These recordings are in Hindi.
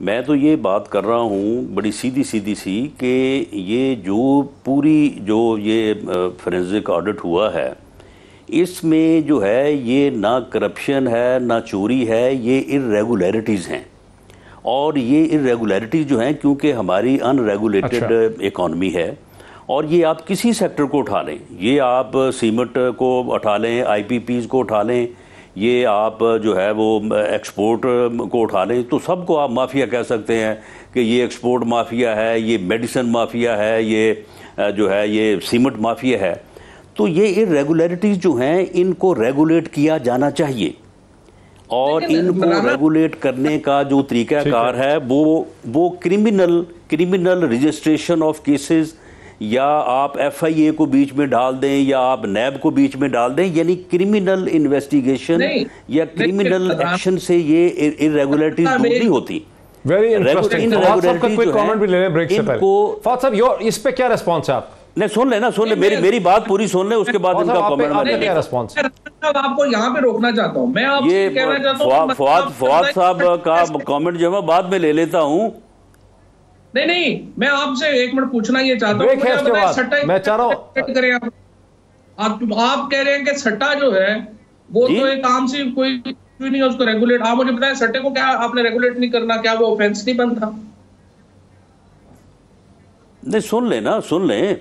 मैं तो ये बात कर रहा हूँ बड़ी सीधी सीधी सी कि ये जो पूरी जो ये फोरेंसिक ऑडिट हुआ है, इसमें जो है ये ना करप्शन है ना चोरी है, ये इरेगुलरिटीज़ हैं। और ये इरेगुलरिटीज़ जो हैं क्योंकि हमारी अनरेगुलेटेड इकॉनमी है, और ये आप किसी सेक्टर को उठा लें, ये आप सीमेंट को उठा लें, आईपीपीज़ को उठा लें, ये आप जो है वो एक्सपोर्ट को उठा लें, तो सबको आप माफिया कह सकते हैं कि ये एक्सपोर्ट माफिया है, ये मेडिसिन माफिया है, ये जो है ये सीमेंट माफिया है। तो ये इरेगुलरिटीज़ जो हैं इनको रेगुलेट किया जाना चाहिए, और इनको रेगुलेट करने का जो तरीक़ाकार है वो क्रिमिनल रजिस्ट्रेशन ऑफ केसेस, या आप एफआईए को बीच में डाल दें या आप नैब को बीच में डाल दें, यानी क्रिमिनल इन्वेस्टिगेशन या क्रिमिनल एक्शन से ये इरेगुलरिटीज दूर नहीं होती। Very interesting. फवाद साहब का कोई कमेंट भी ले लें ब्रेक से पहले। फवाद साहब इस पे क्या रिस्पांस है आप? नहीं, सुन ले मेरी बात पूरी सुन ले, उसके बाद इनका कमेंट में क्या रिस्पांस है? आपको यहाँ पे रोकना चाहता हूँ मैं, आपसे कहना चाहता हूँ फवाद साहब का कमेंट जो मैं बाद में ले लेता हूँ। नहीं, मैं आपसे एक मिनट पूछना ये चाहता हूँ, मैं चाह रहा हूँ आप कह रहे हैं कि सट्टा जो है वो तो एक आम सी कोई नहीं है, उसको रेगुलेट, आप मुझे बताएं सट्टे को क्या आपने रेगुलेट नहीं करना, क्या वो ऑफेंस नहीं बनता? नहीं, सुन लें,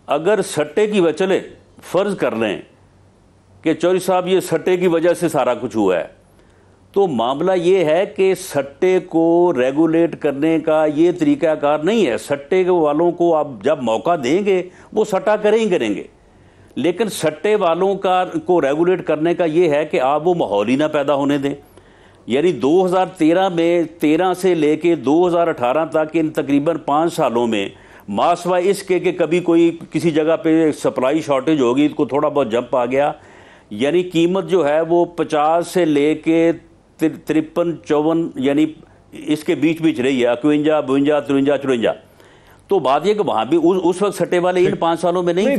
अगर सट्टे की वजह, चले फर्ज कर लें कि चौधरी साहब ये सट्टे की वजह से सारा कुछ हुआ है, तो मामला ये है कि सट्टे को रेगुलेट करने का ये तरीकाकार नहीं है। सट्टे वालों को आप जब मौका देंगे वो सट्टा करेंगे, लेकिन सट्टे वालों को रेगुलेट करने का ये है कि आप वो माहौल ही ना पैदा होने दें। यानी 2013 में 13 से लेके 2018 तक इन तकरीबन 5 सालों में मासवा इसके कि कभी कोई किसी जगह पे सप्लाई शॉर्टेज होगी तो थोड़ा बहुत जंप आ गया, यानी कीमत जो है वो 50 से लेके 53, 54 यानी इसके बीच रही है, 51, 52, 53, 54। तो बात यह कि वहां भी उस वक्त सट्टे वाले इन 5 सालों में नहीं थे,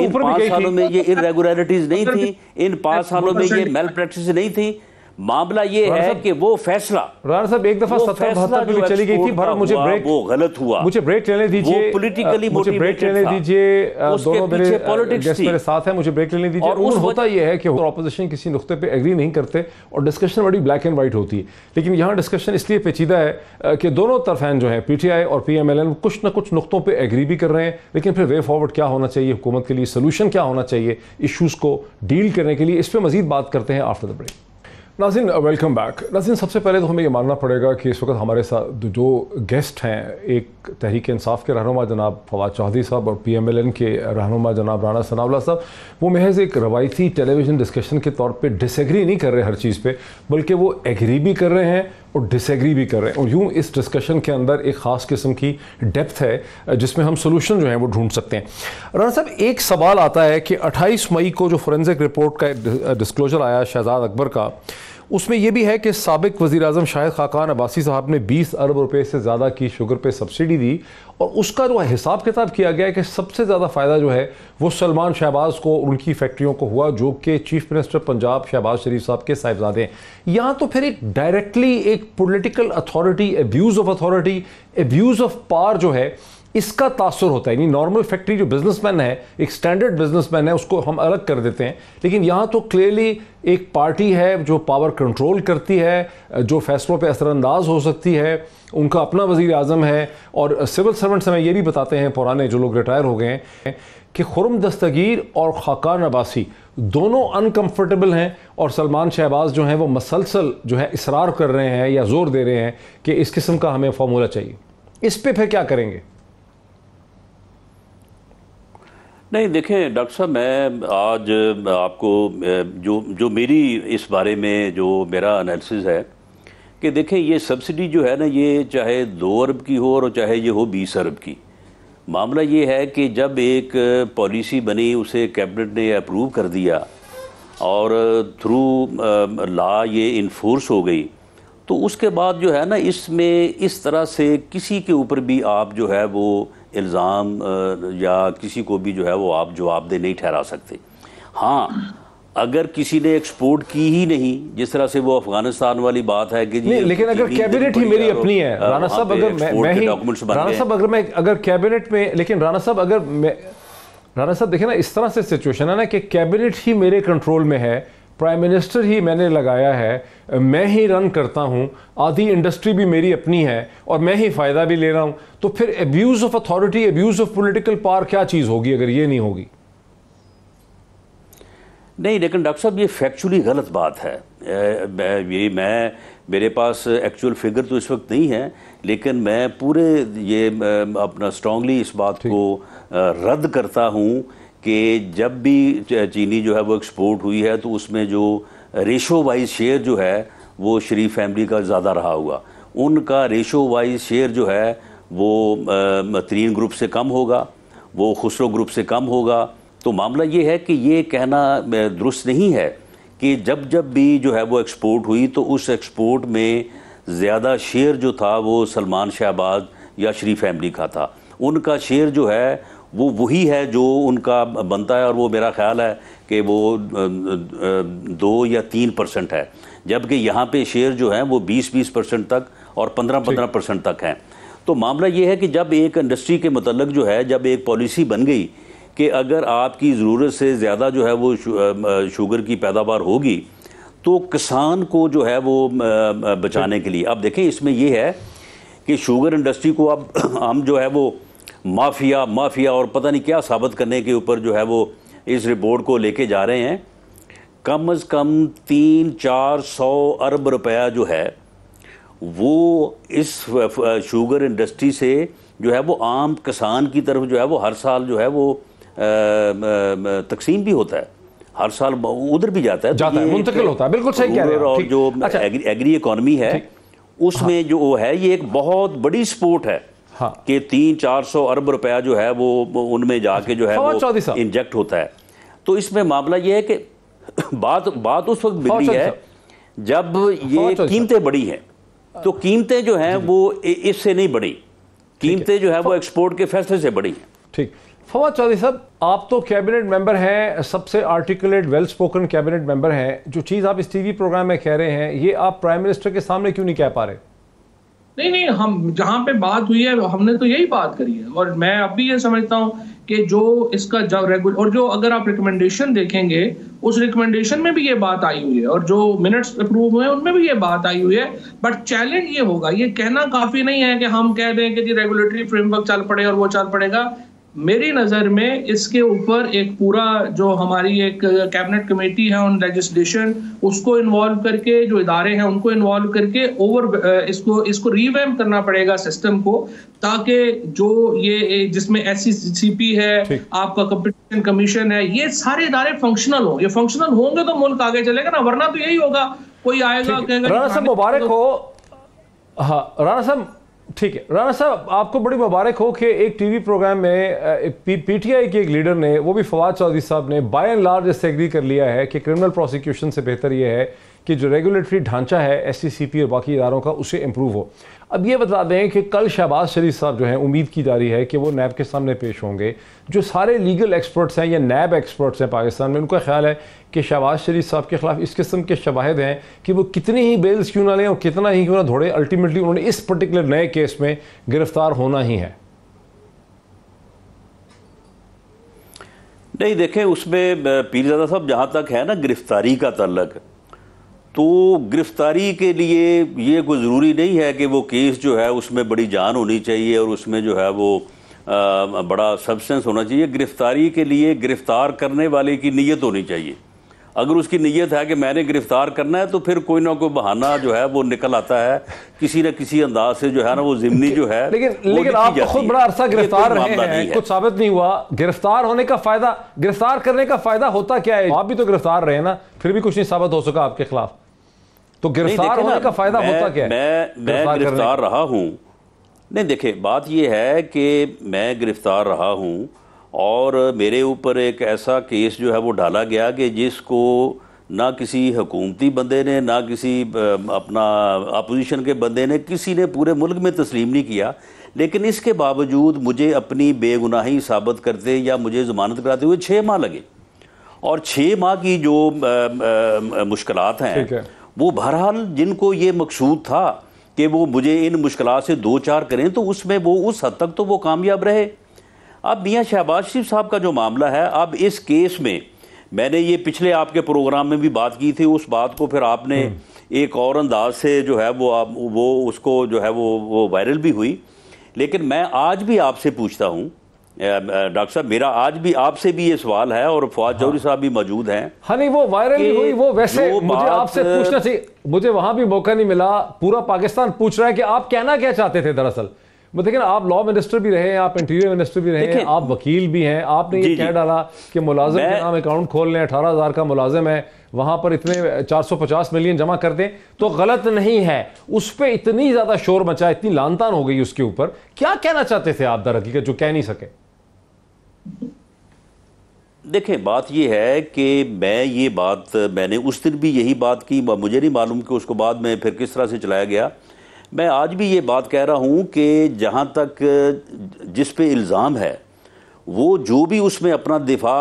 इन 5 सालों में ये इरेगुलरिटीज नहीं थी, इन 5 सालों में ये मेल प्रैक्टिस नहीं थी। मामला ये है कि वो फैसला राणा साहब एक दफा 70-72 में भी चली गई थी। भारत मुझे ब्रेक, वो गलत हुआ, मुझे ब्रेक लेने दीजिए, पॉलिटिकली मुझे ब्रेक लेने दीजिए, दोनों मेरे गेस्ट मेरे साथ हैं, मुझे ब्रेक लेने दीजिए। और होता यह है कि ऑपोजिशन किसी नुक्ते पे एग्री नहीं करते और डिस्कशन बड़ी ब्लैक एंड व्हाइट होती है, लेकिन यहाँ डिस्कशन इसलिए पेचीदा है कि दोनों तरफें जो है पीटीआई और पीएमएलएन कुछ न कुछ नुक्तों पर एग्री भी कर रहे हैं, लेकिन फिर वे फॉरवर्ड क्या होना चाहिए हुकूमत के लिए, सोल्यूशन क्या होना चाहिए इशूज़ को डील करने के लिए, इस पर मजीद बात करते हैं आफ्टर द ब्रेक। नाज़रीन वेलकम बैक। नाज़रीन सबसे पहले तो हमें ये मानना पड़ेगा कि इस वक्त हमारे साथ जो गेस्ट हैं, एक तहरीक इंसाफ के रहनुमा जनाब फवाद चौधरी साहब और पीएमएलएन के रहनुमा जनाब राणा सनाउल्लाह साहब, वो महज एक रवायती टेलीविज़न डिस्कशन के तौर पे डिसएग्री नहीं कर रहे हर चीज़ पे, बल्कि वो एग्री भी कर रहे हैं और डिसएग्री भी कर रहे हैं, और यूँ इस डिस्कशन के अंदर एक ख़ास किस्म की डेप्थ है जिसमें हम सोल्यूशन जो है वो ढूंढ सकते हैं। राणा साहब एक सवाल आता है कि 28 मई को जो फोरेंसिक रिपोर्ट का डिस्क्लोजर आया शहजाद अकबर का, उसमें यह भी है कि साबिक वज़ीर-ए-आज़म शाहिद खाकान अब्बासी साहब ने 20 अरब रुपए से ज़्यादा की शुगर पे सब्सिडी दी, और उसका जो हिसाब किताब किया गया है कि सबसे ज़्यादा फ़ायदा जो है वो सलमान शहबाज को उनकी फैक्ट्रियों को हुआ, जो कि चीफ मिनिस्टर पंजाब शहबाज शरीफ साहब के साहिबजादे हैं। यहाँ तो फिर एक डायरेक्टली एक political authority, abuse of authority, abuse of power जो है इसका तासुर होता है। यानी नॉर्मल फैक्ट्री जो बिजनेसमैन है, एक स्टैंडर्ड बिजनेसमैन है, उसको हम अलग कर देते हैं, लेकिन यहाँ तो क्लियरली एक पार्टी है जो पावर कंट्रोल करती है, जो फैसलों पे असरअंदाज हो सकती है, उनका अपना वज़ीर आज़म है, और सिविल सर्वेंट्स हमें ये भी बताते हैं पुराने जो लोग रिटायर हो गए हैं कि खुर्रम दस्तगीर और खाकान अब्बासी दोनों अनकम्फर्टेबल हैं, और सलमान शहबाज जो हैं वो मसलसल जो है इसरार कर रहे हैं या जोर दे रहे हैं कि इस किस्म का हमें फार्मूला चाहिए। इस पर फिर क्या करेंगे? नहीं, देखें डॉक्टर साहब, मैं आज आपको जो मेरी इस बारे में जो मेरा एनालिसिस है कि देखें ये सब्सिडी जो है ना, ये चाहे 2 अरब की हो और चाहे ये हो 20 अरब की, मामला ये है कि जब एक पॉलिसी बनी, उसे कैबिनेट ने अप्रूव कर दिया और थ्रू लॉ ये इन्फोर्स हो गई, तो उसके बाद जो है ना इसमें इस तरह से किसी के ऊपर भी आप जो है वो इल्ज़ाम या किसी को भी जो है वो आप जवाबदेह नहीं ठहरा सकते। हाँ, अगर किसी ने एक्सपोर्ट की ही नहीं, जिस तरह से वो अफगानिस्तान वाली बात है कि नहीं, लेकिन अगर कैबिनेट ही मेरी अपनी है राणा साहब, अगर मैं ही राणा साहब अगर मैं अगर कैबिनेट में, लेकिन राणा साहब अगर मैं राणा साहब देखें ना, इस तरह से सिचुएशन है ना कि कैबिनेट ही मेरे कंट्रोल में है, प्राइम मिनिस्टर ही मैंने लगाया है, मैं ही रन करता हूं, आधी इंडस्ट्री भी मेरी अपनी है और मैं ही फ़ायदा भी ले रहा हूं, तो फिर abuse of authority, abuse of political power क्या चीज़ होगी अगर ये नहीं होगी? नहीं, लेकिन डॉक्टर साहब ये फैक्चुअली गलत बात है। मेरे पास एक्चुअल फिगर तो इस वक्त नहीं है, लेकिन मैं पूरे ये अपना स्ट्रांगली इस बात को रद्द करता हूँ कि जब भी चीनी जो है वो एक्सपोर्ट हुई है तो उसमें जो रेशो वाइज शेयर जो है वो शरीफ फैमिली का ज़्यादा रहा होगा। उनका रेशो वाइज शेयर जो है वो तरीन ग्रुप से कम होगा, वो खुसरो ग्रुप से कम होगा। तो मामला ये है कि ये कहना दुरुस्त नहीं है कि जब जब भी जो है वो एक्सपोर्ट हुई तो उस एक्सपोर्ट में ज़्यादा शेयर जो था वो सलमान शहबाज या शरीफ फैमिली का था। उनका शेयर जो है वो वही है जो उनका बनता है, और वो मेरा ख्याल है कि वो 2 या 3% है, जबकि यहाँ पे शेयर जो है वो 20% तक और 15% तक हैं। तो मामला ये है कि जब एक इंडस्ट्री के मतलब जो है, जब एक पॉलिसी बन गई कि अगर आपकी ज़रूरत से ज़्यादा जो है वो शुगर की पैदावार होगी तो किसान को जो है वो बचाने के लिए, अब देखें इसमें ये है कि शुगर इंडस्ट्री को अब हम जो है वो माफिया और पता नहीं क्या साबित करने के ऊपर जो है वो इस रिपोर्ट को लेके जा रहे हैं। कम से कम 300-400 अरब रुपया जो है वो इस शुगर इंडस्ट्री से जो है वो आम किसान की तरफ जो है वो हर साल जो है वो तकसीम भी होता है, हर साल उधर भी जाता है, मुंतकिल होता है। बिल्कुल सही कह रहे हैं। और जो एग्री इकॉनमी है उसमें जो है ये एक बहुत बड़ी सपोर्ट है। हाँ। कि 300-400 अरब रुपया जो है वो उनमें जाके जो है वो इंजेक्ट होता है। तो इसमें मामला ये है कि बात उस वक्त बिगड़ी है जब ये कीमतें बढ़ी हैं। तो कीमतें जो हैं वो इससे नहीं बढ़ी, कीमतें जो है वो एक्सपोर्ट के फैसले से बढ़ी हैं। ठीक। फवाद चौधरी साहब, आप तो कैबिनेट मेंबर हैं, सबसे articulate well spoken cabinet member हैं, जो चीज़ आप इस टीवी प्रोग्राम में कह रहे हैं ये आप प्राइम मिनिस्टर के सामने क्यों नहीं कह पा रहे? नहीं, हम जहां पे बात हुई है हमने तो यही बात करी है, और मैं अब भी ये समझता हूं कि जो इसका जब रेगुलर, और जो अगर आप रिकमेंडेशन देखेंगे उस रिकमेंडेशन में भी ये बात आई हुई है, और जो मिनट्स अप्रूव हुए हैं उनमें भी ये बात आई हुई है। बट चैलेंज ये होगा, ये कहना काफी नहीं है कि हम कह दें कि जी रेगुलेटरी फ्रेमवर्क चल पड़े और वो चल पड़ेगा। मेरी नज़र में इसके ऊपर एक पूरा जो हमारी एक कैबिनेट कमेटी है ऑन लेजिस्लेशन, उसको इन्वॉल्व करके, जो इदारे हैं उनको इन्वॉल्व करके इसको रीवैम्प करना पड़ेगा सिस्टम को, ताकि जो ये जिसमें SCCP है, आपका कंपटीशन कमीशन है, ये सारे इदारे फंक्शनल हो। ये फंक्शनल होंगे तो मुल्क आगे चलेगा ना, वरना तो यही होगा, कोई आएगा कहेगा राणा साहब मुबारक हो। हाँ राणा साहब, ठीक है राणा साहब, आपको बड़ी मुबारक हो कि एक टीवी प्रोग्राम में PTI के एक लीडर ने, वो भी फवाद चौधरी साहब ने, बाय एंड लार्ज इससे एग्री कर लिया है कि क्रिमिनल प्रोसिक्यूशन से बेहतर ये है कि जो रेगुलेटरी ढांचा है SCCP और बाकी इदारों का उसे इम्प्रूव हो। अब ये बता दें कि कल शहबाज शरीफ साहब जो हैं, उम्मीद की जा रही है कि वो नैब के सामने पेश होंगे। जो सारे लीगल एक्सपर्ट्स हैं या नैब एक्सपर्ट्स हैं पाकिस्तान में, उनका ख्याल है कि शहबाज शरीफ साहब के खिलाफ इस किस्म के शवाहिद हैं कि वो कितनी ही बेल्स क्यों ना लें और कितना ही क्यों ना दौड़े, अल्टीमेटली उन्होंने इस पर्टिकुलर नए केस में गिरफ्तार होना ही है। नहीं देखें, उसमें पीरज़ादा साहब जहाँ तक है ना गिरफ्तारी का तल्लक, तो गिरफ्तारी के लिए ये कोई ज़रूरी नहीं है कि वो केस जो है उसमें बड़ी जान होनी चाहिए और उसमें जो है वो बड़ा सब्सटेंस होना चाहिए। गिरफ्तारी के लिए गिरफ्तार करने वाले की नीयत होनी चाहिए। अगर उसकी नीयत है कि मैंने गिरफ्तार करना है तो फिर कोई ना कोई बहाना जो है वो निकल आता है, किसी न किसी अंदाज से जो है ना वो जिम्नी जो है। लेकिन आप खुद बड़ा अरसा गिरफ्तार रहे हैं, कुछ साबित नहीं हुआ। गिरफ्तार होने का फायदा, गिरफ्तार करने का फायदा होता क्या है? आप भी तो गिरफ्तार रहे ना, फिर भी कुछ नहीं साबित हो सका आपके खिलाफ, तो गिरफ्तार होने का फायदा होता क्या है? मैं गिरफ्तार रहा हूँ। नहीं देखे, बात यह है कि मैं गिरफ्तार रहा हूँ और मेरे ऊपर एक ऐसा केस जो है वो डाला गया कि जिसको ना किसी हुकूमती बंदे ने, ना किसी अपना अपोजिशन के बंदे ने, किसी ने पूरे मुल्क में तस्लीम नहीं किया। लेकिन इसके बावजूद मुझे अपनी बेगुनाही साबित करते या मुझे ज़मानत कराते हुए 6 माह लगे। और 6 माह की जो मुश्किलात हैं वो बहरहाल जिनको ये मकसूद था कि वो मुझे इन मुश्किलात से 2-4 करें, तो उसमें वो उस हद तक तो वो कामयाब रहे। अब मियाँ शहबाज शरीफ साहब का जो मामला है, अब इस केस में मैंने ये पिछले आपके प्रोग्राम में भी बात की थी, उस बात को फिर आपने एक और अंदाज से जो है वो उसको जो है वो वायरल भी हुई। लेकिन मैं आज भी आपसे पूछता हूँ डॉक्टर साहब, मेरा आज भी आपसे भी ये सवाल है, और फवाद चौधरी साहब भी मौजूद हैं। हाँ नहीं, वो वायरल भी हुई, वो वैसे मुझे आपसे पूछना चाहिए, मुझे वहां भी मौका नहीं मिला। पूरा पाकिस्तान पूछ रहा है कि आप कहना क्या चाहते थे दरअसल। लेकिन आप लॉ मिनिस्टर भी रहे हैं, आप इंटीरियर मिनिस्टर भी रहे हैं, आप वकील भी हैं, आपने ये कह डाला कि मुलाजिम के नाम अकाउंट खोल लें, 18,000 का मुलाजिम है, वहां पर इतने 450 मिलियन जमा कर दें तो गलत नहीं है। उस पर इतनी ज्यादा शोर मचा, इतनी लानतान हो गई उसके ऊपर। क्या कहना चाहते थे आप दरअसल जो कह नहीं सके? देखें, बात यह है कि मैंने उस दिन भी यही बात की, मुझे नहीं मालूम कि उसको बाद में फिर किस तरह से चलाया गया। मैं आज भी ये बात कह रहा हूँ कि जहाँ तक जिस पे इल्ज़ाम है वो जो भी उसमें अपना दिफा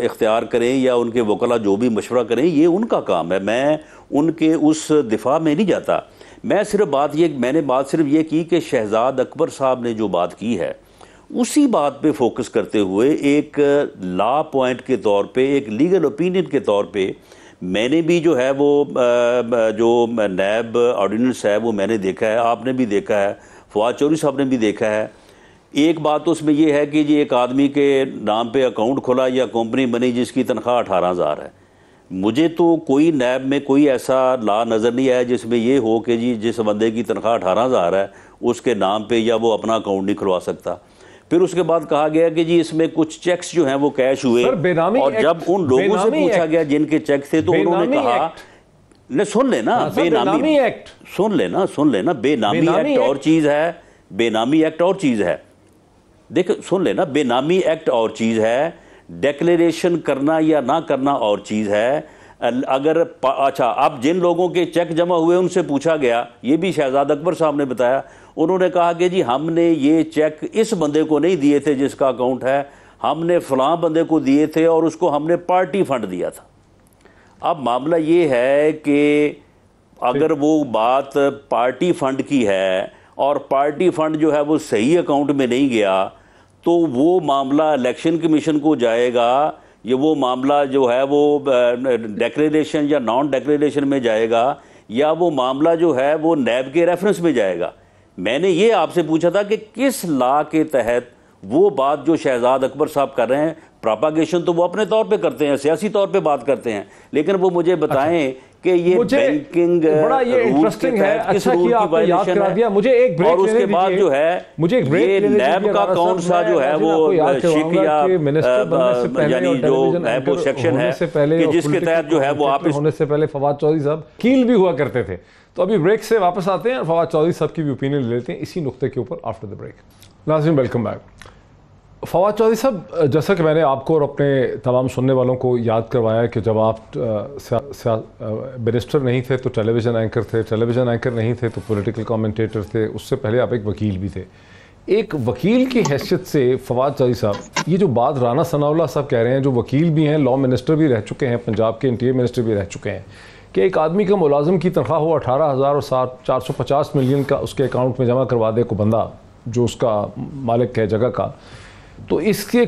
इख्तियार करें या उनके वकला जो भी मशवरा करें, ये उनका काम है। मैं उनके उस दिफा में नहीं जाता। मैंने बात सिर्फ ये की कि शहजाद अकबर साहब ने जो बात की है उसी बात पे फोकस करते हुए एक लॉ पॉइंट के तौर पे, एक लीगल ओपिनियन के तौर पे मैंने भी जो है वो जो नैब ऑर्डिनेंस है वो मैंने देखा है, आपने भी देखा है, फवाद चौधरी साहब ने भी देखा है। एक बात तो उसमें ये है कि जी एक आदमी के नाम पे अकाउंट खोला या कंपनी बनी जिसकी तनख्वाह 18,000 है। मुझे तो कोई नैब में कोई ऐसा लॉ नज़र नहीं आया जिसमें ये हो कि जी जिस बंदे की तनख्वाह 18,000 है उसके नाम पे या वो अपना अकाउंट नहीं खुलवा सकता। फिर उसके बाद कहा गया कि जी इसमें कुछ चेक्स जो हैं वो कैश हुए, और जब उन लोगों से पूछा गया जिनके चेक थे तो उन्होंने कहा, नहीं सुन लेना, बेनामी एक्ट सुन लेना, बेनामी एक्ट और चीज़ है, बेनामी एक्ट और चीज़ है। देख सुन लेना, बेनामी एक्ट और चीज़ है, डिक्लेरेशन करना या ना करना और चीज़ है। अगर अच्छा, अब जिन लोगों के चेक जमा हुए उनसे पूछा गया, ये भी शहजाद अकबर साहब ने बताया, उन्होंने कहा कि जी हमने ये चेक इस बंदे को नहीं दिए थे जिसका अकाउंट है, हमने फलां बंदे को दिए थे और उसको हमने पार्टी फंड दिया था। अब मामला ये है कि अगर वो बात पार्टी फंड की है और पार्टी फंड जो है वो सही अकाउंट में नहीं गया, तो वो मामला इलेक्शन कमीशन को जाएगा, ये वो मामला जो है वो डिक्लेरेशन या नॉन डिक्लेरेशन में जाएगा, या वो मामला जो है वो नैब के रेफरेंस में जाएगा। मैंने ये आपसे पूछा था कि किस लॉ के तहत वो बात जो शहजाद अकबर साहब कर रहे हैं, प्रोपागेशन तो वो अपने तौर पे करते हैं, सियासी तौर पे बात करते हैं, लेकिन वो मुझे बताएं कि ये बैंकिंग बड़ा ये इंटरेस्टिंग है। अच्छा किया आपने याद करा दिया। मुझे एक ब्रेक, और उसके बाद जो है मुझे एक ब्रेक, ये नैब का कौन सा जो है वो शिक या यानी जो है वो सेक्शन है कि जिसके तहत जो है वो आप होने से पहले फवाद चौधरी साहब कील भी हुआ करते थे। तो अभी ब्रेक से वापस आते हैं और फवाद चौधरी साहब की भी ओपिनियन ले लेते हैं इसी नुक्ते के ऊपर आफ्टर द ब्रेक। नाज़रीन वेलकम बैक। फवाद चौधरी साहब, जैसा कि मैंने आपको और अपने तमाम सुनने वालों को याद करवाया कि जब आप मिनिस्टर नहीं थे तो टेलीविज़न एंकर थे, टेलीविज़न एंकर नहीं थे तो पॉलिटिकल कमेंटेटर थे, उससे पहले आप एक वकील भी थे। एक वकील की हैसियत से फवाद चौधरी साहब, ये जो बात राना सनाउल्लाह साहब कह रहे हैं, जो वकील भी हैं, लॉ मिनिस्टर भी रह चुके हैं, पंजाब के इंटीरियर मिनिस्टर भी रह चुके हैं, कि एक आदमी का मुलाजिम की तनख्वाह हो 18,000 और 450 मिलियन का उसके अकाउंट में जमा करवा दे को बंदा जो उसका मालिक है जगह का, तो इसके